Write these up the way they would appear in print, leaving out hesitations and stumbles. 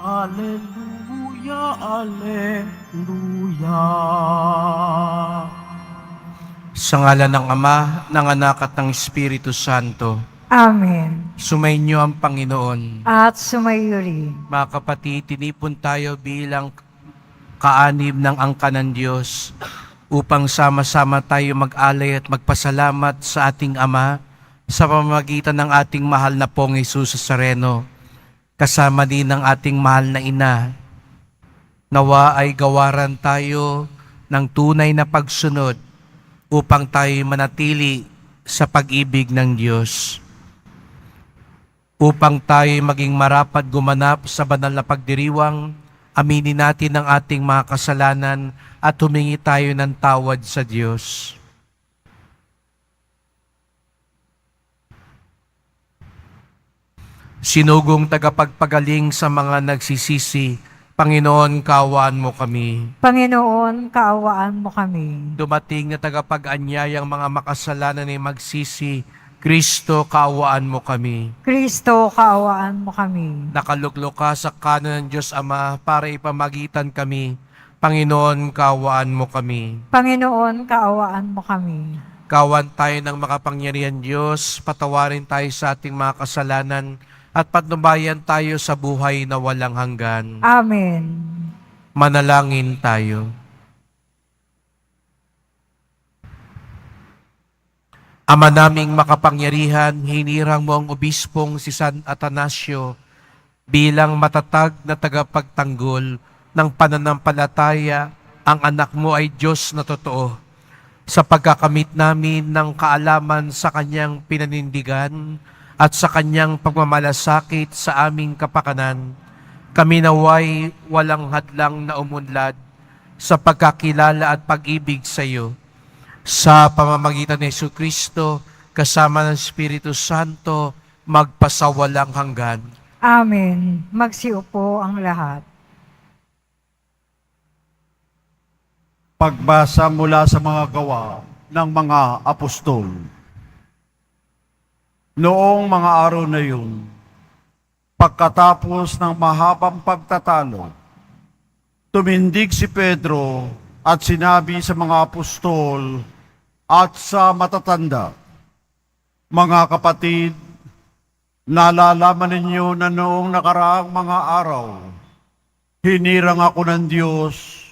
Alleluia, Alleluia. Sa ngalan ng Ama, ng Anak at ng Espiritu Santo. Amen. Sumainyo ang Panginoon. At sumayo rin. Mga kapatid, tinipon tayo bilang kaanib ng angka ng Diyos upang sama-sama tayo mag-alay at magpasalamat sa ating Ama sa pamamagitan ng ating mahal na Pong Jesus Nazareno, kasama din ng ating mahal na Ina. Nawa ay gawaran tayo ng tunay na pagsunod upang tayo manatili sa pag-ibig ng Diyos. Upang tayo maging marapat gumanap sa banal na pagdiriwang, aminin natin ang ating mga kasalanan at humingi tayo ng tawad sa Diyos. Sinugong tagapagpagaling sa mga nagsisisi, Panginoon, kaawaan mo kami. Panginoon, kaawaan mo kami. Dumating na tagapag-anyayang mga makasalanan ay magsisi, Kristo, kaawaan mo kami. Kristo, kaawaan mo kami. Nakaluklok ka sa kanan ng Diyos Ama para ipamagitan kami. Panginoon, kaawaan mo kami. Panginoon, kaawaan mo kami. Kawan tayo ng makapangyarihan Diyos, patawarin tayo sa ating mga kasalanan at patnubayan tayo sa buhay na walang hanggan. Amen. Manalangin tayo. Ama naming makapangyarihan, hinirang mo ang obispong si San Atanasio bilang matatag na tagapagtanggol ng pananampalataya. Ang anak mo ay Diyos na totoo. Sa pagkakamit namin ng kaalaman sa kanyang pinanindigan at sa kanyang pagmamalasakit sa aming kapakanan, kami naway walang hadlang na umunlad sa pagkakilala at pag-ibig sa iyo. Sa pamamagitan ni Jesucristo, kasama ng Espiritu Santo, magpasawalang hanggan. Amen. Magsiupo ang lahat. Pagbasa mula sa mga gawa ng mga apostol. Noong mga araw na yun, pagkatapos ng mahabang pagtatalo, tumindig si Pedro at sinabi sa mga apostol at sa matatanda, "Mga kapatid, nalalaman ninyo na noong nakaraang mga araw, hinirang ako ng Diyos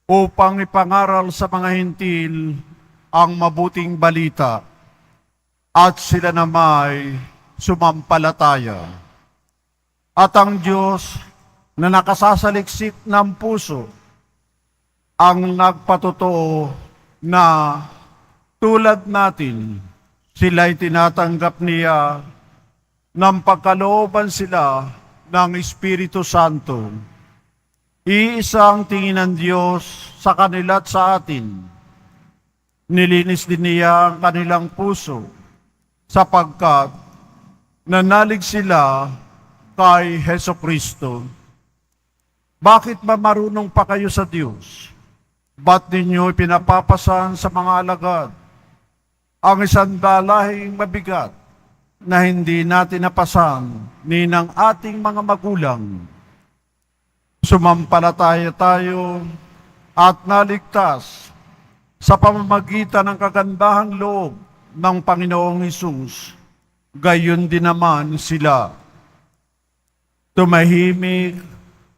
upang ipangaral sa mga hintil ang mabuting balita, at sila namay sumampalataya. At ang Diyos na nakasasaliksik ng puso ang nagpatotoo na tulad natin, sila'y tinatanggap niya ng pagkalooban sila ng Espiritu Santo. Iisang tingin ng Diyos sa kanila at sa atin. Nilinis din niya ang kanilang puso sapagkat nanalig sila kay Hesukristo. Bakit ba marunong pa kayo sa Diyos? Ba't ninyo ipinapapasan sa mga alagad ang isang dalahing mabigat na hindi natin napasan ni ng ating mga magulang? Sumampalataya tayo at naligtas sa pamamagitan ng kagandahang loob ng Panginoong Hesus. Gayon din naman sila. Tumahimik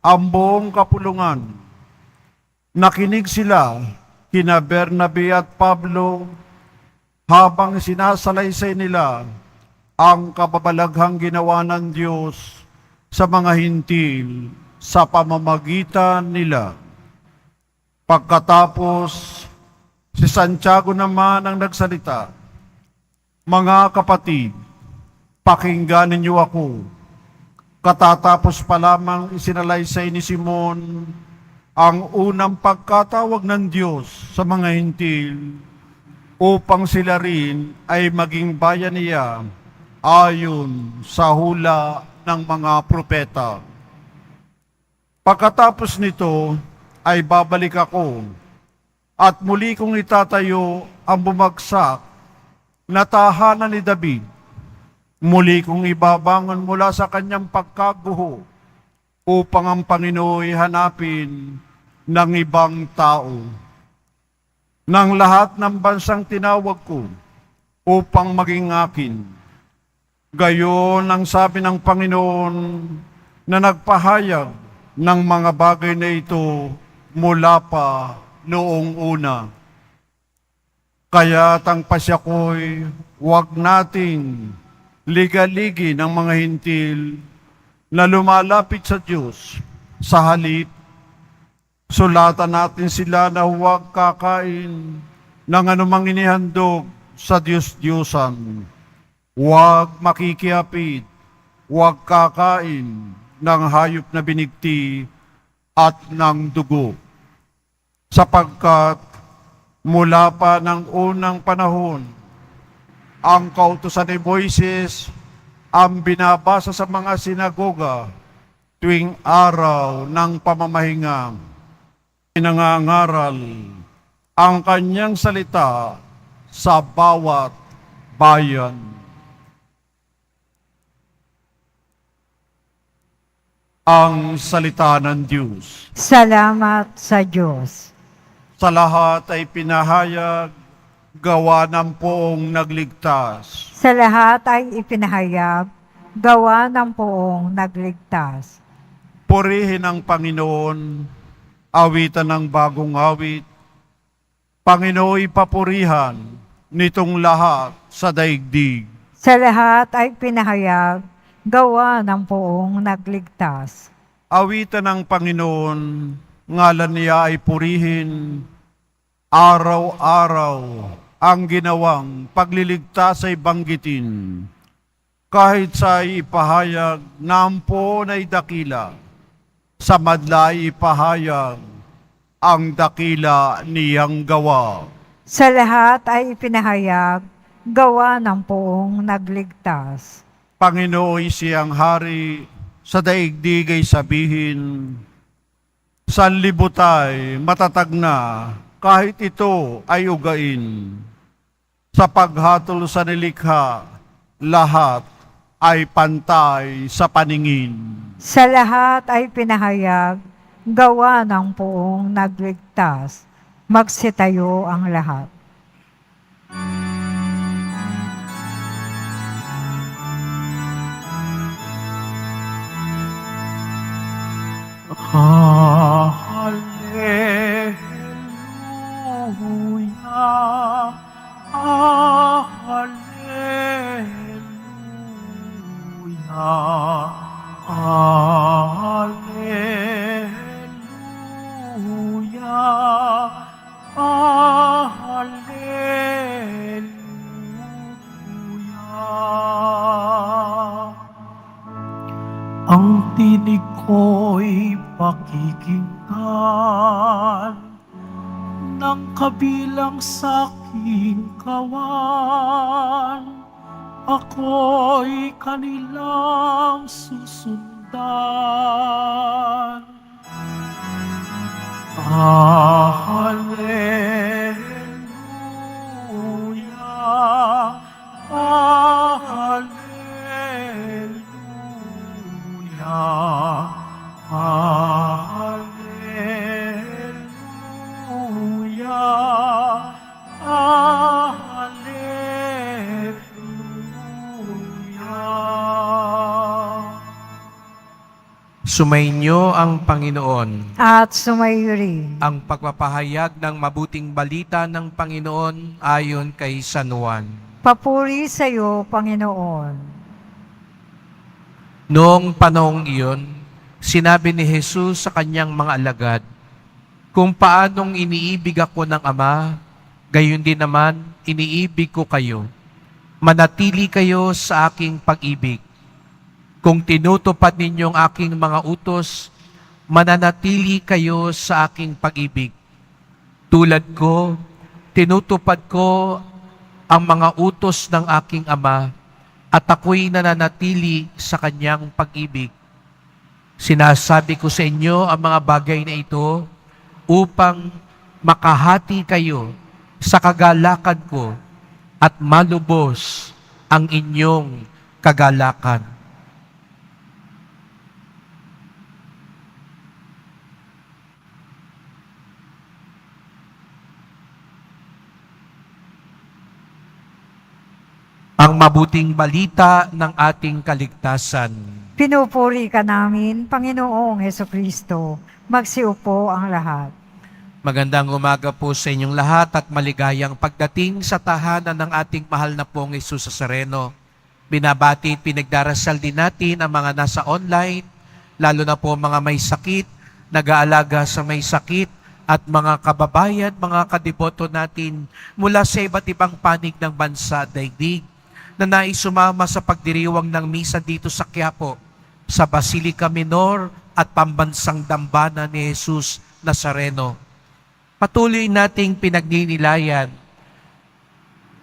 ang buong kapulungan. Nakinig sila kina Bernabe at Pablo habang sinasalaysay nila ang kababalaghang ginawa ng Diyos sa mga hintil sa pamamagitan nila. Pagkatapos, si Santiago naman ang nagsalita, "Mga kapatid, pakinggan ninyo ako. Katatapos pa lamang isinalaysay ni Simon ang unang pagkatawag ng Diyos sa mga hintil upang sila rin ay maging bayan niya ayon sa hula ng mga propeta. Pagkatapos nito ay babalik ako at muli kong itatayo ang bumagsak na tahanan ni David. Muli kong ibabangon mula sa kanyang pagkaguho upang ang Panginooy hanapin ng ibang tao. Ng lahat ng bansang tinawag ko upang maging akin. Gayon ang sabi ng Panginoon na nagpahayag ng mga bagay na ito mula pa noong una. Kaya tangpasya ko'y huwag nating ligaligi ng mga hintil na lumalapit sa Diyos. Sa halip, sulatan natin sila na huwag kakain ng anumang inihandog sa Diyos-Diyosan. Huwag makikiapid, huwag kakain ng hayop na binigti at ng dugo. Sapagkat mula pa ng unang panahon, ang kautusan ni Moises ang binabasa sa mga sinagoga tuwing araw ng pamamahinga. Pinangangaral ang kanyang salita sa bawat bayan. Ang salita ng Diyos. Salamat sa Diyos. Sa lahat ay pinahayag, gawa ng poong nagligtas. Sa lahat ay ipinahayag, gawa ng poong nagligtas. Purihin ang Panginoon, awitan ng bagong awit. Panginooy papurihan nitong lahat sa daigdig. Sa lahat ay pinahayag, gawa ng poong nagligtas. Awitan ng Panginoon, ngalan niya ay purihin. Araw-araw ang ginawang pagliligtas ay banggitin. Kahit sa ipahayag na ang poon ay dakila, sa madla ay ipahayag ang dakila niyang gawa. Sa lahat ay ipinahayag, gawa ng poong nagligtas. Panginooy siyang hari, sa daigdig ay sabihin, sanlibutay matatag na, kahit ito ay ugain. Sa paghatol sa nilikha, lahat ay pantay sa paningin. Sa lahat ay pinahayag, gawa ng poong nagligtas. Magsitayo ang lahat. Hallelujah, Hallelujah, Hallelujah, Hallelujah. Ang tinig ko'y pakikinggan ng kabilang sa aking kawan. Ako'y kanilang susundan. Hallelujah, Hallelujah, Hallelujah, Hallelujah. Sumainyo ang Panginoon. At sumayo rin. Ang pagpapahayag ng mabuting balita ng Panginoon ayon kay San Juan. Papuri sa iyo, Panginoon. Noong panahong iyon, sinabi ni Jesus sa kanyang mga alagad, kung paanong iniibig ako ng Ama, gayon din naman iniibig ko kayo. Manatili kayo sa aking pag-ibig. Kung tinutupad ninyong aking mga utos, mananatili kayo sa aking pag-ibig. Tulad ko, tinutupad ko ang mga utos ng aking Ama, at ako'y nananatili sa kanyang pag-ibig. Sinasabi ko sa inyo ang mga bagay na ito upang makahati kayo sa kagalakan ko at malubos ang inyong kagalakan. ang mabuting balita ng ating kaligtasan. Pinupuri ka namin, Panginoong Hesukristo. Magsiupo ang lahat. Magandang umaga po sa inyong lahat at maligayang pagdating sa tahanan ng ating mahal na pong Jesus Nazareno. Binabati at pinagdarasal din natin ang mga nasa online, lalo na po mga may sakit, nag-aalaga sa may sakit, at mga kababayan, mga kadiboto natin mula sa iba't ibang panig ng bansa at daigdig na nais sumama sa pagdiriwang ng misa dito sa Quiapo, sa Basilica Minor at Pambansang Dambana ni Jesus Nazareno. Patuloy nating pinagninilayan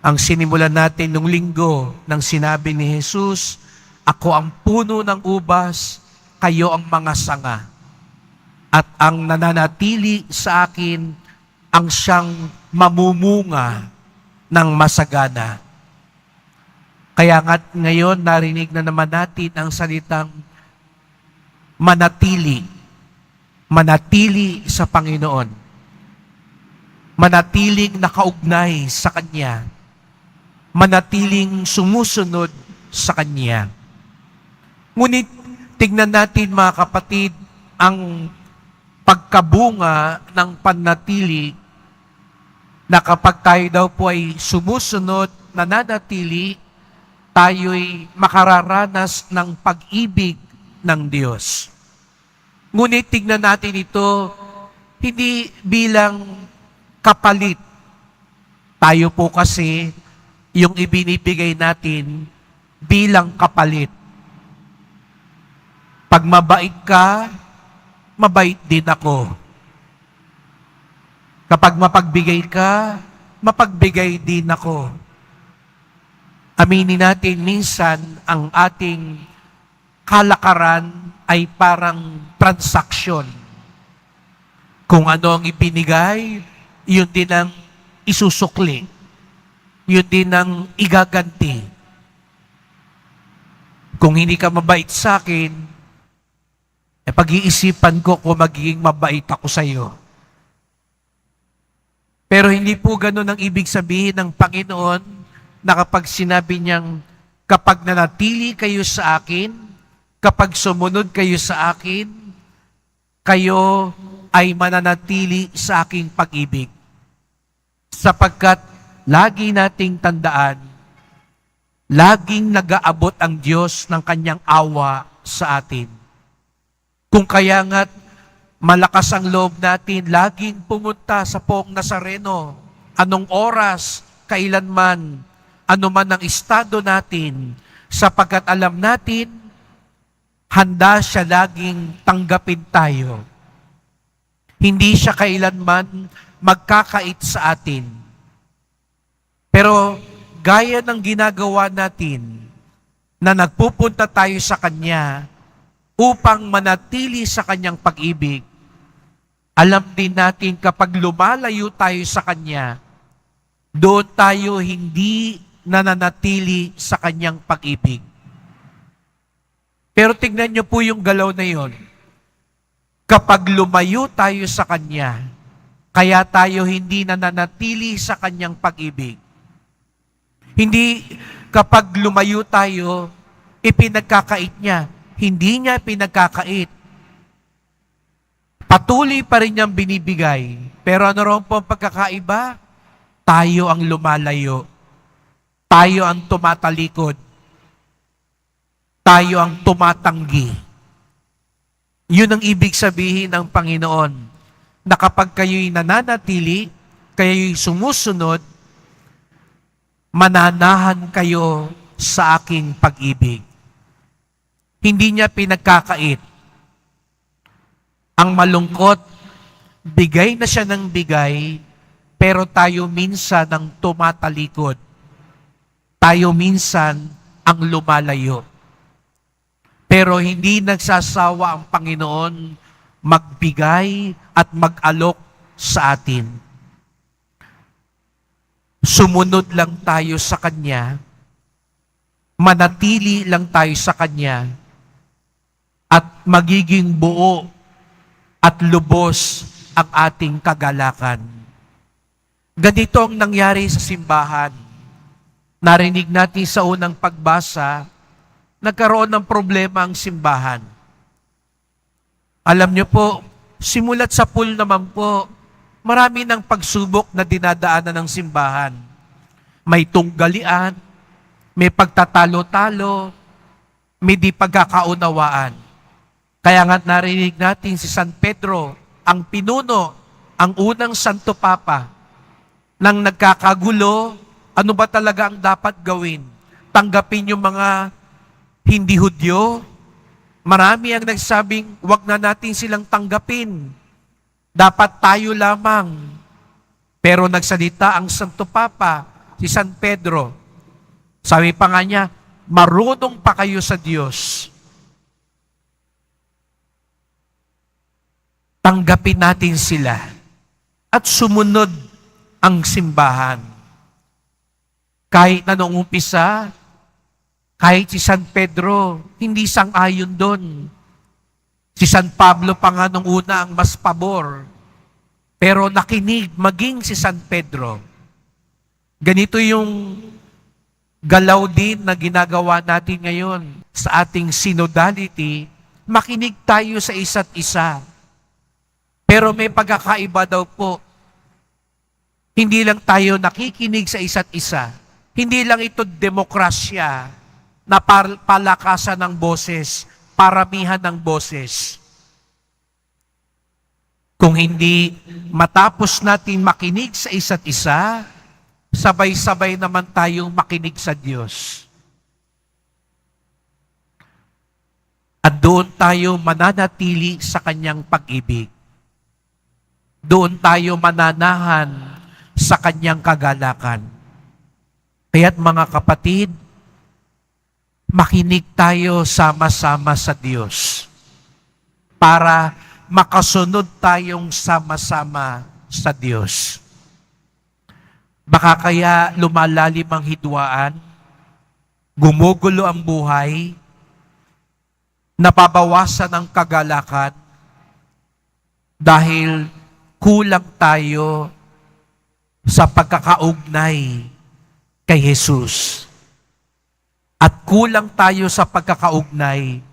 ang sinimulan natin nung linggo nang sinabi ni Jesus, "Ako ang puno ng ubas, kayo ang mga sanga. At ang nananatili sa akin ang siyang mamumunga ng masagana." Kaya nga ngayon narinig na naman natin ang salitang manatili. Manatili sa Panginoon. Manatiling nakaugnay sa Kanya. Manatiling sumusunod sa Kanya. Ngunit tignan natin mga kapatid ang pagkabunga ng panatili na kapag tayo daw po ay sumusunod, nananatili, tayo'y makararanas ng pag-ibig ng Diyos. Ngunit tignan natin ito, hindi bilang kapalit. Tayo po kasi, yung ibinibigay natin bilang kapalit. Pag mabait ka, mabait din ako. Kapag mapagbigay ka, mapagbigay din ako. Aminin natin minsan ang ating kalakaran ay parang transaksyon. Kung ano ang ibinigay, yun din ang isusukli. Yun din ang igaganti. Kung hindi ka mabait sa akin, pag-iisipan ko kung magiging mabait ako sa iyo. Pero hindi po ganun ang ibig sabihin ng Panginoon na kapag sinabi niyang, kapag nanatili kayo sa akin, kapag sumunod kayo sa akin, kayo ay mananatili sa aking pag-ibig. Sapagkat lagi nating tandaan, laging nag-aabot ang Diyos ng kanyang awa sa atin. Kung kaya nga't malakas ang loob natin, laging pumunta sa Poong Nazareno, anong oras, kailanman, anuman ang estado natin, sapagkat alam natin, handa siya laging tanggapin tayo. Hindi siya kailanman magkakait sa atin. Pero gaya ng ginagawa natin, na nagpupunta tayo sa Kanya, upang manatili sa Kanyang pag-ibig, alam din natin kapag lumalayo tayo sa Kanya, doon tayo hindi nananatili sa Kanyang pag-ibig. Pero tingnan niyo po yung galaw na yon. Kapag lumayo tayo sa Kanya, kaya tayo hindi nananatili sa Kanyang pag-ibig. Hindi kapag lumayo tayo, ipinagkakait niya. Hindi niya pinagkakait. Patuloy pa rin niyang binibigay. Pero ano rin po ang pagkakaiba? Tayo ang lumalayo. Tayo ang tumatalikod. Tayo ang tumatanggi. Yun ang ibig sabihin ng Panginoon, na kapag kayo'y nananatili, kayo'y sumusunod, mananahan kayo sa aking pag-ibig. Hindi niya pinagkakait. Ang malungkot, bigay na siya ng bigay, pero tayo minsan ang tumatalikod. Tayo minsan ang lumalayo. Pero hindi nagsasawa ang Panginoon magbigay at mag-alok sa atin. Sumunod lang tayo sa Kanya, manatili lang tayo sa Kanya, at magiging buo at lubos ang ating kagalakan. Ganito ang nangyari sa simbahan. Narinig natin sa unang pagbasa, nagkaroon ng problema ang simbahan. Alam niyo po, simulat sa pool naman po, marami ng pagsubok na dinadaanan ng simbahan. May tunggalian, may pagtatalo-talo, may di pagkakaunawaan. Kaya nga narinig natin si San Pedro, ang pinuno, ang unang Santo Papa, nang nagkakagulo, ano ba talaga ang dapat gawin? Tanggapin yung mga hindi Hudyo? Marami ang nagsabing, wag na natin silang tanggapin. Dapat tayo lamang. Pero nagsalita ang Santo Papa, si San Pedro. Sabi pa nga niya, marunong pa kayo sa Diyos. Tanggapin natin sila at sumunod ang simbahan. Kahit na noong umpisa, kahit si San Pedro, hindi sang-ayon doon. Si San Pablo pa nga nung una ang mas pabor. Pero nakinig maging si San Pedro. Ganito yung galaw din na ginagawa natin ngayon sa ating synodality, makinig tayo sa isa't isa. Pero may pagkakaiba daw po. Hindi lang tayo nakikinig sa isa't isa. Hindi lang ito demokrasya na palakasan ng boses, paramihan ng boses. Kung hindi matapos natin makinig sa isa't isa, sabay-sabay naman tayong makinig sa Diyos. At doon tayo mananatili sa Kanyang pag-ibig. Doon tayo mananahan sa Kanyang kagalakan. Kaya't mga kapatid, makinig tayo sama-sama sa Diyos para makasunod tayong sama-sama sa Diyos. Baka kaya lumalalim ang hidwaan, gumugulo ang buhay, nababawasan ang kagalakan dahil kulang tayo sa pagkakaugnay kay Jesus. At kulang tayo sa pagkakaugnay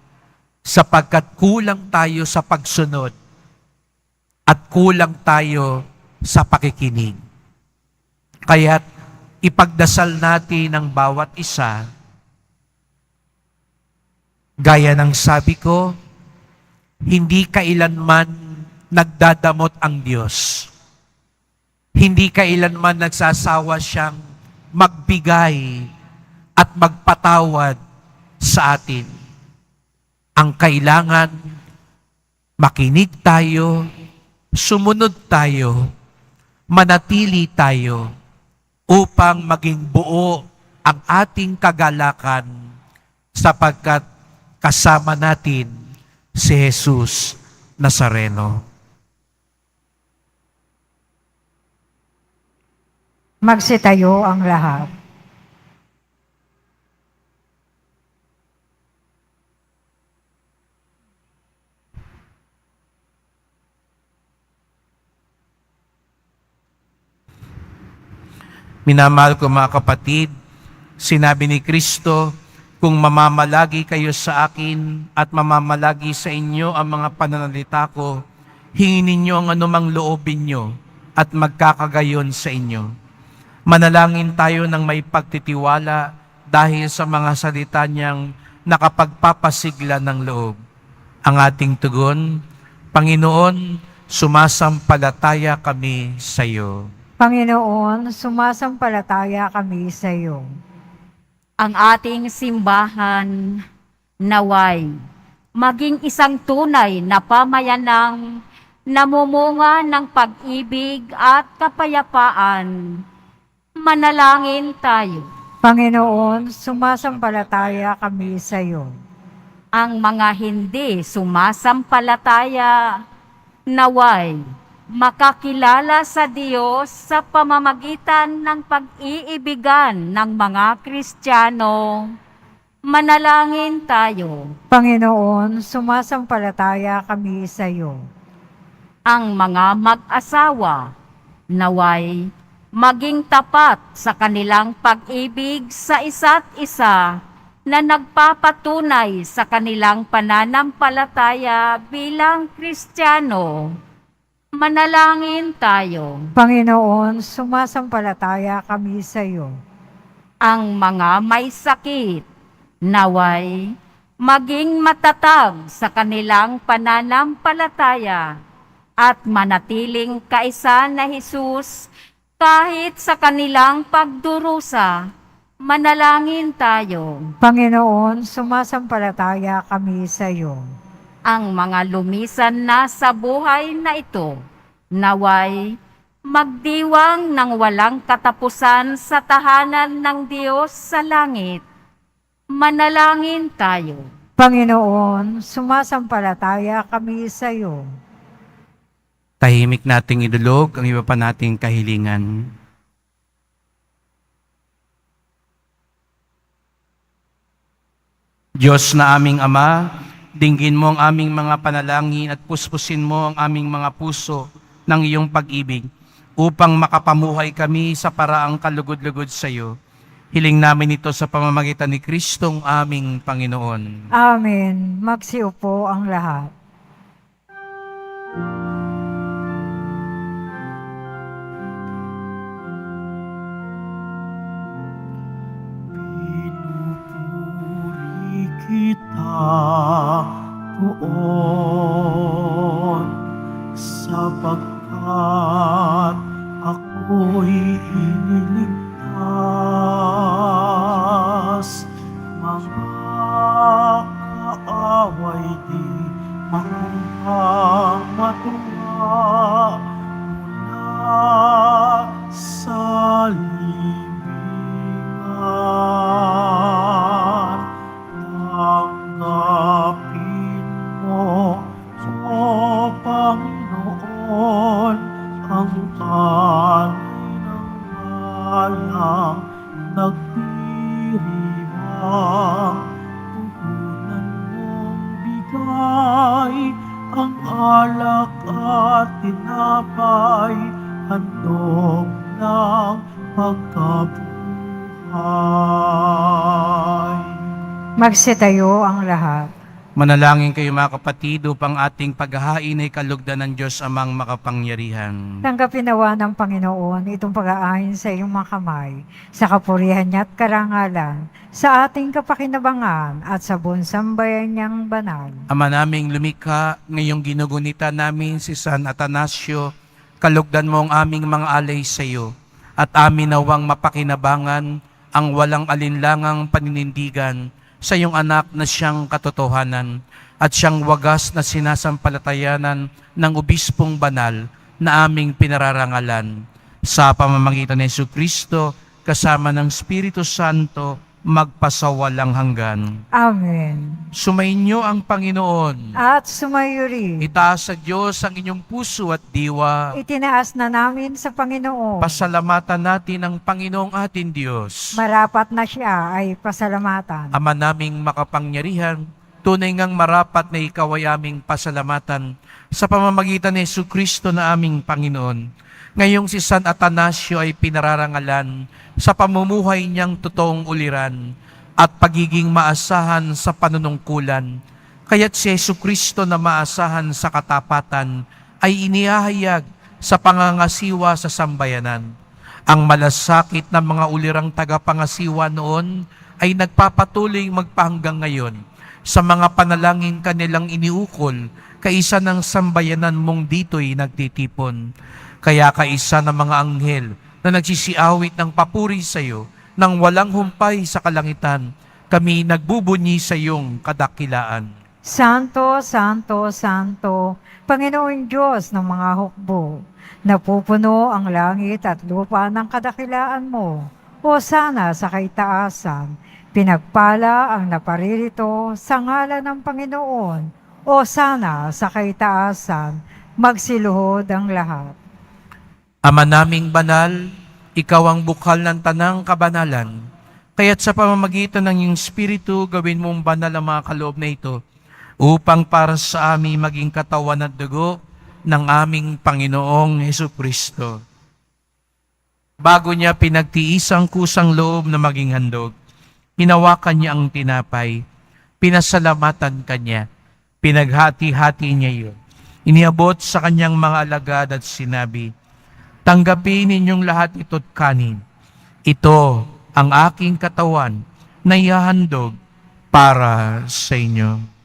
sapagkat kulang tayo sa pagsunod at kulang tayo sa pakikinig. Kaya't ipagdasal natin ang bawat isa. Gaya ng sabi ko, hindi kailanman nagdadamot ang Diyos. Hindi kailanman nagsasawa siyang magbigay at magpatawad sa atin. Ang kailangan, makinig tayo, sumunod tayo, manatili tayo upang maging buo ang ating kagalakan sapagkat kasama natin si Jesus Nazareno. Magsitayo ang lahat. Minamahal ko mga kapatid, sinabi ni Kristo, kung mamamalagi kayo sa akin at mamamalagi sa inyo ang mga pananalita ko, hingin ninyo ang anumang loobin nyo at magkakagayon sa inyo. Manalangin tayo ng may pagtitiwala dahil sa mga salita niyang nakapagpapasigla ng loob. Ang ating tugon, Panginoon, sumasampalataya kami sa iyo. Panginoon, sumasampalataya kami sa iyo. Ang ating simbahan naway maging isang tunay na pamayanang namumunga ng pag-ibig at kapayapaan. Manalangin tayo. Panginoon, sumasampalataya kami sa iyo. Ang mga hindi sumasampalataya naway makakilala sa Diyos sa pamamagitan ng pag-iibigan ng mga Kristiyano. Manalangin tayo. Panginoon, sumasampalataya kami sa iyo. Ang mga mag-asawa naway maging tapat sa kanilang pag-ibig sa isa't isa na nagpapatunay sa kanilang pananampalataya bilang Kristiyano. Manalangin tayo. Panginoon, sumasampalataya kami sa iyo. Ang mga may sakit, naway maging matatag sa kanilang pananampalataya at manatiling kaisa na Hesus kahit sa kanilang pagdurusa. Manalangin tayo. Panginoon, sumasampalataya kami sa iyo. Ang mga lumisan na sa buhay na ito, naway magdiwang ng walang katapusan sa tahanan ng Diyos sa langit. Manalangin tayo. Panginoon, sumasampalataya kami sa iyo. Tahimik nating idulog ang iba pa nating kahilingan. Diyos na aming Ama, dinggin mo ang aming mga panalangin at puspusin mo ang aming mga puso ng iyong pag-ibig upang makapamuhay kami sa paraang kalugod-lugod sa iyo. Hiling namin ito sa pamamagitan ni Kristong aming Panginoon. Amen. Magsiupo ang lahat. Pinupuri kita poon sapagkat ako'y iniligtas. Mga kaaway di makuhang matuwa mula sa libingan. Tanggapin mo, O Panginoon, ang alay ng balang nagdiriwang. Puhunan mong bigay ang alak at tinapay, handog ng pagkabuhay. Magsitayo ang lahat. Manalangin kayo mga kapatid upang ating paghahain ay kalugdan ng Diyos amang makapangyarihan. Tanggapin nawa ng Panginoon itong pag-aahin sa iyong mga kamay, sa kapurihan niya at karangalan, sa ating kapakinabangan at sa buong sambayan niyang banal. Ama naming lumikha, ngayong ginugunita namin si San Atanasio, kalugdan mo ang aming mga alay sa iyo, at amin nawang mapakinabangan ang walang alinlangang paninindigan sa iyong anak na siyang katotohanan at siyang wagas na sinasampalatayanan ng obispong banal na aming pinararangalan. Sa pamamagitan ni Jesucristo, kasama ng Espiritu Santo, magpasawalang hanggan. Amen. Sumainyo ang Panginoon. At sumayo rin. Itaas sa Diyos ang inyong puso at diwa. Itinaas na namin sa Panginoon. Pasalamatan natin ang Panginoong ating Diyos. Marapat na siya ay pasalamatan. Ama naming makapangyarihan, tunay ngang marapat na ikaw ay aming pasalamatan sa pamamagitan ni Jesucristo na aming Panginoon. Ngayong si San Atanasio ay pinararangalan sa pamumuhay niyang totoong uliran at pagiging maasahan sa panunungkulan. Kaya't si Jesucristo na maasahan sa katapatan ay inihahayag sa pangangasiwa sa sambayanan. Ang malasakit ng mga ulirang tagapangasiwa noon ay nagpapatuloy magpahanggang ngayon sa mga panalangin kanilang iniukol kaisa ng sambayanan mong dito'y nagtitipon. Kaya kaisa ng mga anghel na nagsisiawit ng papuri sa iyo nang walang humpay sa kalangitan, kami nagbubunyi sa iyong kadakilaan. Santo, Santo, Santo, Panginoong Diyos ng mga hukbo, napupuno ang langit at lupa ng kadakilaan mo. Hosana sa kaitaasan, pinagpala ang naparirito sa ngalan ng Panginoon. Hosana sa kaitaasan, magsiluhod ang lahat. Ama naming banal, ikaw ang bukal ng tanang kabanalan. Kaya't sa pamamagitan ng iyong Espiritu, gawin mong banal ang mga kaloob na ito, upang para sa amin maging katawan at dugo ng aming Panginoong Jesucristo. Bago niya pinagtiis ang kusang loob na maging handog, hinawakan niya ang tinapay, pinasalamatan kanya, pinaghati-hati niya yun. Iniabot sa kanyang mga alagad at sinabi, "Tanggapin ninyong lahat ito't kanin. Ito ang aking katawan na ihahandog para sa inyo."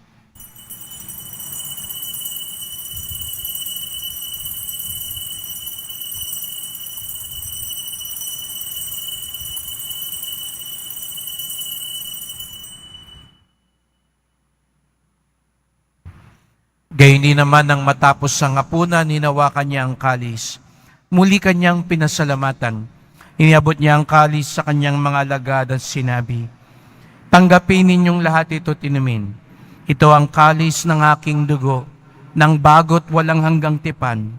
Gayon din naman nang matapos ang hapunan, hinawakan niya ang kalis. Muli kanyang pinasalamatan. Iniabot niya ang kalis sa kanyang mga alagad at sinabi, "Tanggapin ninyong lahat ito't inumin. Ito ang kalis ng aking dugo, ng bago't walang hanggang tipan.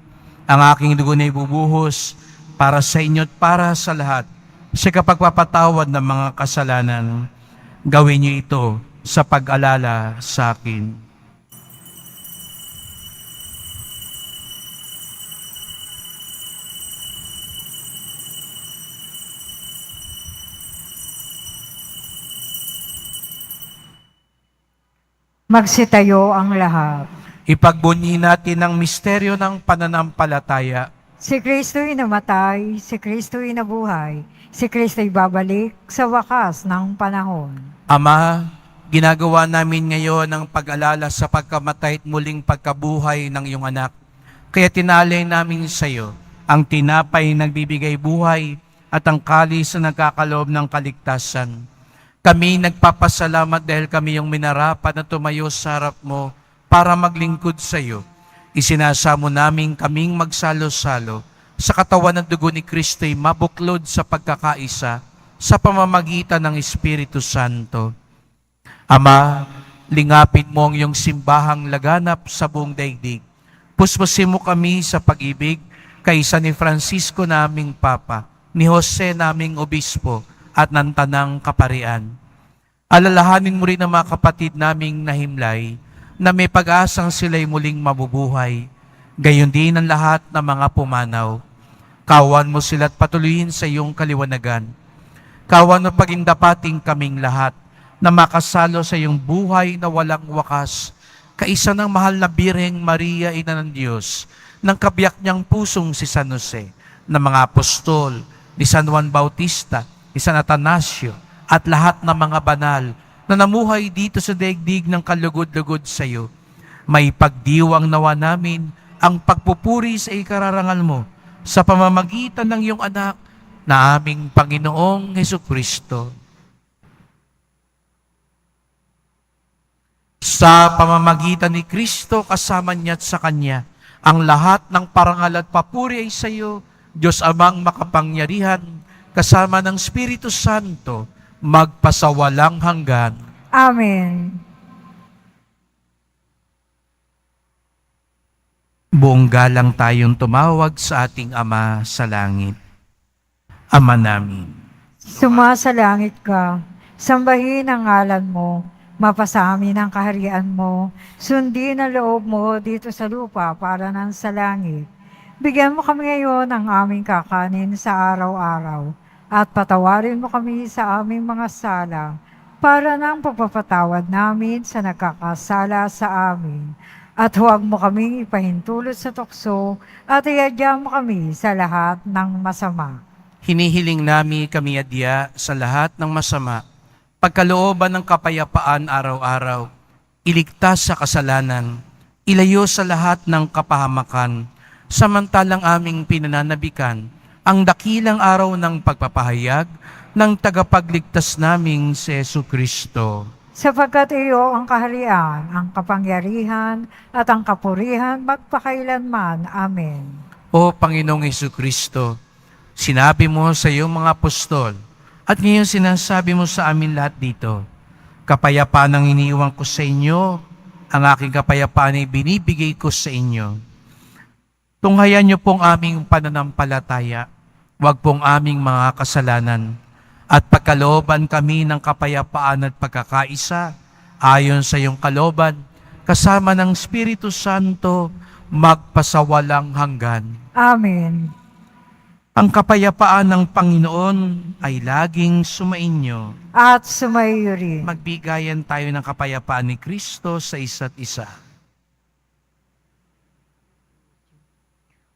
Ang aking dugo na ibubuhos para sa inyo't para sa lahat, sa kapagpapatawad ng mga kasalanan. Gawin niyo ito sa pag-alala sa akin." Magsitayo ang lahat. Ipagbunyi natin ang misteryo ng pananampalataya. Si Kristo'y namatay, si Kristo'y nabuhay, si Kristo'y babalik sa wakas ng panahon. Ama, ginagawa namin ngayon ang pag-alala sa pagkamatay at muling pagkabuhay ng iyong anak. Kaya tinalay namin sa iyo ang tinapay nagbibigay buhay at ang kalis na nagkakaloob ng kaligtasan. Kami nagpapasalamat dahil kami yung minarapat na tumayo sa harap mo para maglingkod sa iyo. Isinasamo namin kaming magsalo-salo sa katawan ng dugo ni Kristo'y mabuklod sa pagkakaisa sa pamamagitan ng Espiritu Santo. Ama, lingapin mo ang iyong simbahang laganap sa buong daigdig. Puspusin mo kami sa pag-ibig kay San Francisco naming Papa, ni Jose naming Obispo, at ng Tanang Kaparian. Alalahanin mo rin ang mga kapatid naming nahimlay na may pag-asang sila'y muling mabubuhay. Gayon din ang lahat ng mga pumanaw. Kawan mo sila at patuloyin sa iyong kaliwanagan. Kawan mo pagindapating kaming lahat na makasalo sa iyong buhay na walang wakas, kaisa ng mahal na Birheng Maria, Ina ng Diyos, ng kabiyak niyang pusong si San Jose, ng mga apostol, ni San Juan Bautista, ni San Atanasio, at lahat ng mga banal na namuhay dito sa daigdig ng kalugod-lugod sa iyo. May pagdiwang nawa namin ang pagpupuri sa ikararangal mo sa pamamagitan ng iyong anak na aming Panginoong Hesukristo. Sa pamamagitan ni Kristo, kasama niya at sa Kanya, ang lahat ng parangal at papuri ay sa iyo, Diyos Amang makapangyarihan, kasama ng Espiritu Santo, magpasawalang hanggan. Amen. Buong galang tayong tumawag sa ating Ama sa langit. Ama namin, Sumasalangit ka, sambahin ang ngalan mo, mapasamin ang kaharian mo, sundin ang loob mo dito sa lupa para nang sa langit. Bigyan mo kami ngayon ng aming kakanin sa araw-araw, at patawarin mo kami sa aming mga sala, para nang pagpapatawad namin sa nagkakasala sa amin. At huwag mo kaming ipahintulot sa tukso, at iadya mo kami sa lahat ng masama. hinihiling namin kami adya sa lahat ng masama, pagkalooban ng kapayapaan araw-araw, iligtas sa kasalanan, ilayo sa lahat ng kapahamakan, samantalang aming pinananabikan ang dakilang araw ng pagpapahayag ng tagapagligtas naming si Jesucristo. Sapagkat iyo ang kaharian, ang kapangyarihan, at ang kapurihan magpakailanman. Amen. O Panginoong Jesucristo, sinabi mo sa iyong mga apostol, at ngayon sinasabi mo sa amin lahat dito, kapayapaan ang iniiwan ko sa inyo, ang aking kapayapaan ay binibigay ko sa inyo. Tunghayan niyo pong aming pananampalataya, wag pong aming mga kasalanan, at pagkalooban kami ng kapayapaan at pagkakaisa, ayon sa iyong kalooban, kasama ng Espiritu Santo, magpasawalang hanggan. Amen. Ang kapayapaan ng Panginoon ay laging sumainyo. At sumaiyo rin. Magbigayan tayo ng kapayapaan ni Kristo sa isa't isa.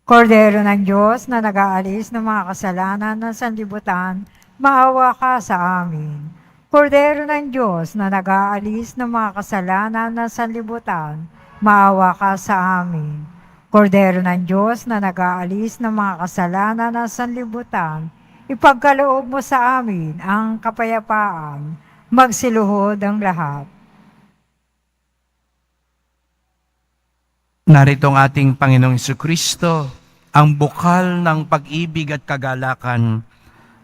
Kordero ng Diyos na nag-aalis ng mga kasalanan ng sanlibutan, maawa ka sa amin. Kordero ng Diyos na nag-aalis ng mga kasalanan ng sanlibutan, maawa ka sa amin. Kordero ng Diyos na nag-aalis ng mga kasalanan ng sanlibutan, ipagkaloob mo sa amin ang kapayapaan, magsiluhod ang lahat. Narito ang ating Panginoong Jesucristo, ang bukal ng pag-ibig at kagalakan,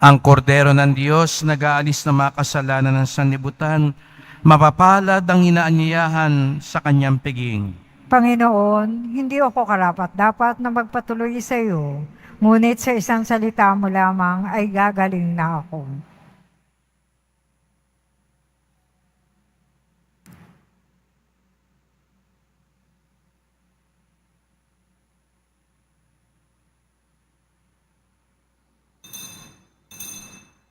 ang kordero ng Diyos nag-aalis ng mga kasalanan ng sanlibutan, mapapalad ang inaanyayahan sa kanyang piging. Panginoon, hindi ako karapat-dapat na magpatuloy sa iyo, ngunit sa isang salita mo lamang ay gagaling na ako.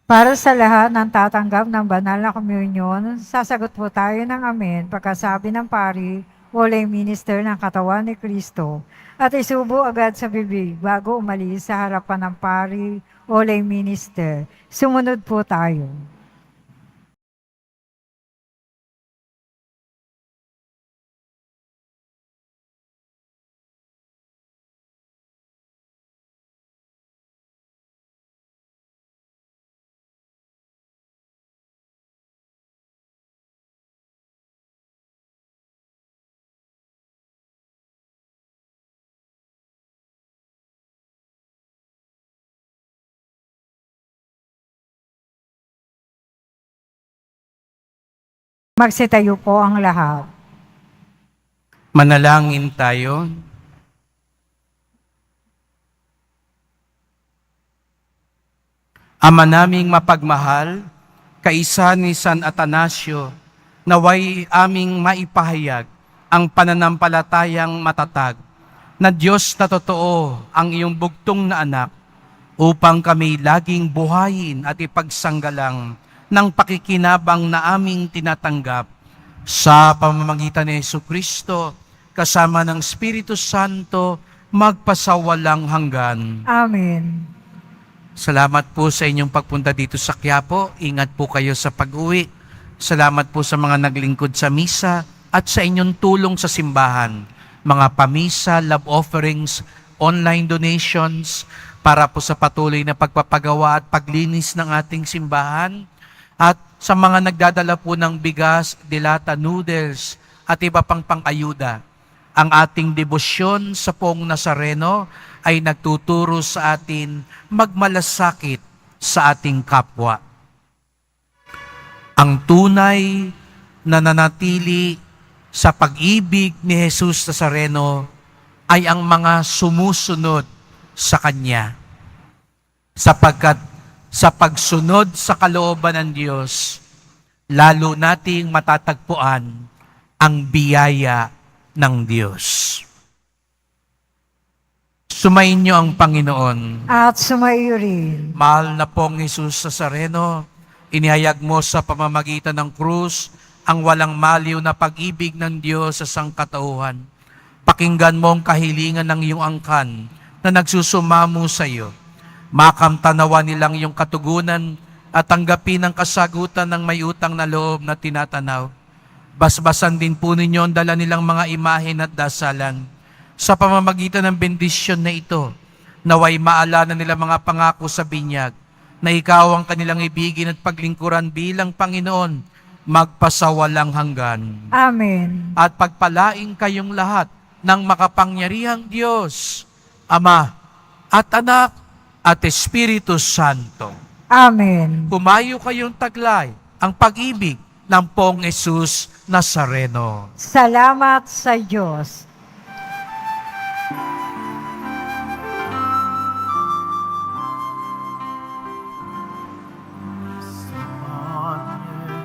Para sa lahat ng tatanggap ng banal na komunyon, sasagot po tayo ng amen pagkasabi ng pari o lay minister ng katawan ni Kristo at isubo agad sa bibig bago umalis sa harapan ng pari o lay minister. Sumunod po tayo. Magsitayo po ang lahat. Manalangin tayo. Ama naming mapagmahal, kaisa ni San Atanasio, naway aming maipahayag ang pananampalatayang matatag na Diyos na totoo ang iyong bugtong na anak upang kami laging buhayin at ipagsanggalang ng pakikinabang na aming tinatanggap sa pamamagitan ni Jesucristo kasama ng Espiritu Santo magpasawalang hanggan. Amen. Salamat po sa inyong pagpunta dito sa Quiapo. Ingat po kayo sa pag-uwi. Salamat po sa mga naglingkod sa misa at sa inyong tulong sa simbahan. Mga pamisa, love offerings, online donations para po sa patuloy na pagpapagawa at paglinis ng ating simbahan. At sa mga nagdadala po ng bigas, dilata, noodles at iba pang pang-ayuda. Ang ating debosyon sa Poong Nazareno ay nagtuturo sa atin magmalasakit sa ating kapwa. Ang tunay na nanatili sa pag-ibig ni Jesus Nazareno ay ang mga sumusunod sa Kanya. Sapagkat sa pagsunod sa kalooban ng Diyos, lalo nating matatagpuan ang biyaya ng Diyos. Sumainyo ang Panginoon. At sumaiyo rin. Mahal na pong Jesus Nazareno, inihayag mo sa pamamagitan ng krus ang walang maliw na pag-ibig ng Diyos sa sangkatauhan. Pakinggan mo ang kahilingan ng iyong angkan na nagsusumamo sa iyo. Makamtanawa nilang iyong katugunan at tanggapin ang kasagutan ng may utang na loob na tinatanaw. Basbasan din po ninyo ang dala nilang mga imahen at dasalan. Sa pamamagitan ng bendisyon na ito, naway maalala nila mga pangako sa binyag, na ikaw ang kanilang ibigin at paglingkuran bilang Panginoon, magpasawalang hanggan. Amen. At pagpalaing kayong lahat ng makapangyarihang Diyos, Ama at Anak at Espiritu Santo. Amen. Pumayo kayong taglay ang pag-ibig ng Poong Jesus Nazareno. Salamat sa Diyos.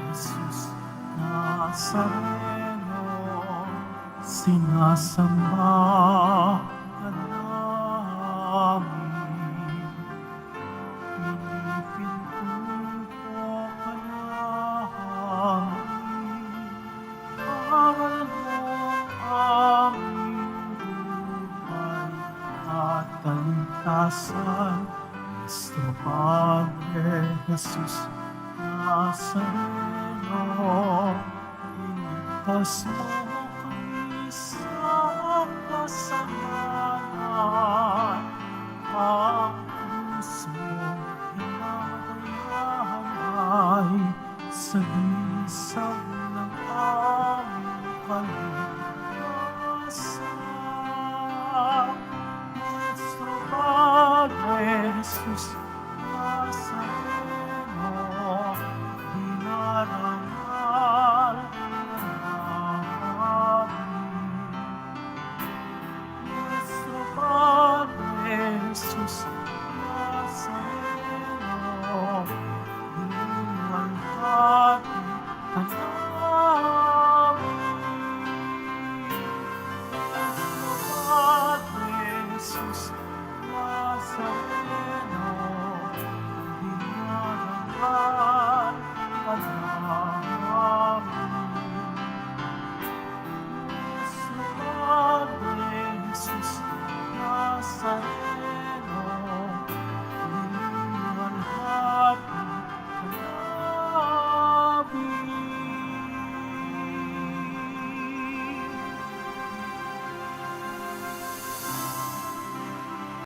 Jesus Nazareno, sinasamba ka namin. kaligtasan, Cristo Padre Jesus Nazareno, iligtas mo